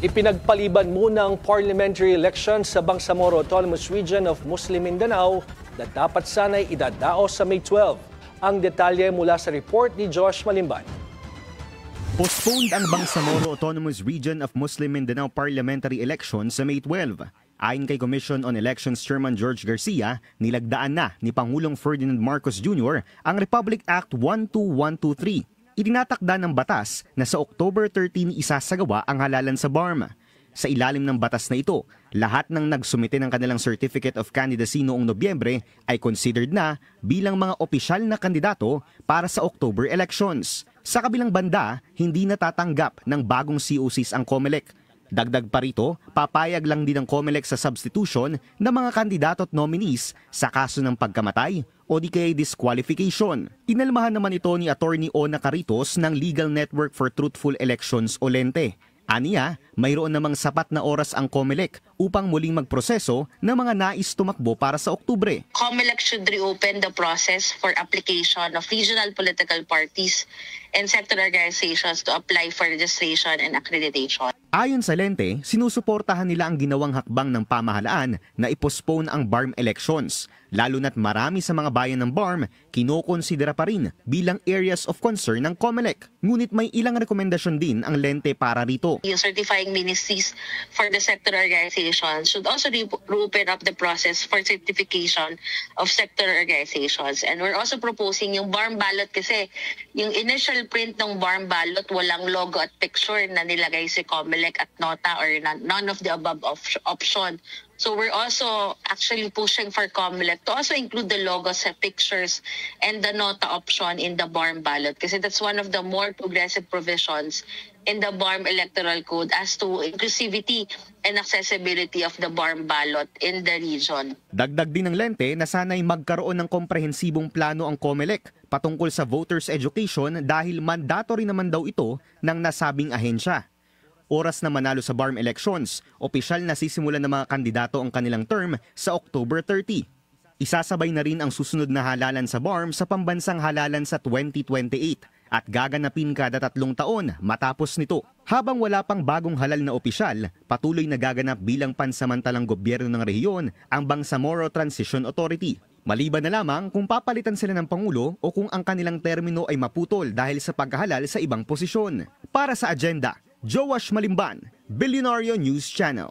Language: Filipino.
Ipinagpaliban muna ang parliamentary election sa Bangsamoro Autonomous Region of Muslim Mindanao na dapat sana'y idadaos sa May 12. Ang detalye mula sa report ni Josh Malimban. Postponed ang Bangsamoro Autonomous Region of Muslim Mindanao parliamentary election sa May 12. Ayon kay Commission on Elections Chairman George Garcia, nilagdaan na ni Pangulong Ferdinand Marcos Jr. ang Republic Act 12123. Itinatakda ng batas na sa October 13 isasagawa ang halalan sa BARM. Sa ilalim ng batas na ito, lahat ng nagsumite ng kanilang Certificate of Candidacy noong Nobyembre ay considered na bilang mga opisyal na kandidato para sa October elections. Sa kabilang banda, hindi natatanggap ng bagong COCs ang COMELEC. Dagdag pa rito, papayag lang din ng COMELEC sa substitution ng mga kandidato at nominees sa kaso ng pagkamatay o di kaya disqualification. Inalmahan naman ito ni Attorney Ona Caritos ng Legal Network for Truthful Elections o LENTE. Aniya, mayroon namang sapat na oras ang COMELEC upang muling magproseso ng mga nais tumakbo para sa Oktubre. COMELEC should reopen the process for application of regional political parties and sector organizations to apply for registration and accreditation. Ayon sa LENTE, sinusuportahan nila ang ginawang hakbang ng pamahalaan na ipostpone ang BARM elections, lalo na't marami sa mga bayan ng BARM kinokonsidera pa rin bilang areas of concern ng COMELEC. Ngunit may ilang rekomendasyon din ang LENTE para rito. Yung certifying ministries for the sector organizations should also reopen up the process for certification of sector organizations. And we're also proposing yung BARM ballot kasi yung initial print ng BARM ballot walang logo at picture na nilagay si COMELEC at nota or none of the above option. So we're also actually pushing for COMELEC to also include the logos and pictures and the nota option in the BARM ballot kasi that's one of the more progressive provisions in the BARM Electoral Code as to inclusivity and accessibility of the BARM ballot in the region. Dagdag din ng LENTE na sana'y magkaroon ng komprehensibong plano ang COMELEC patungkol sa voters education dahil mandatory naman daw ito ng nasabing ahensya. Oras na manalo sa BARM elections, opisyal na sisimulan ng mga kandidato ang kanilang term sa October 30. Isasabay na rin ang susunod na halalan sa BARM sa pambansang halalan sa 2028 at gaganapin kada 3 taon matapos nito. Habang wala pang bagong halal na opisyal, patuloy na gaganap bilang pansamantalang gobyerno ng rehiyon ang Bangsamoro Transition Authority. Maliban na lamang kung papalitan sila ng Pangulo o kung ang kanilang termino ay maputol dahil sa paghahalal sa ibang posisyon. Para sa agenda, Joash Malimban, Billionario News Channel.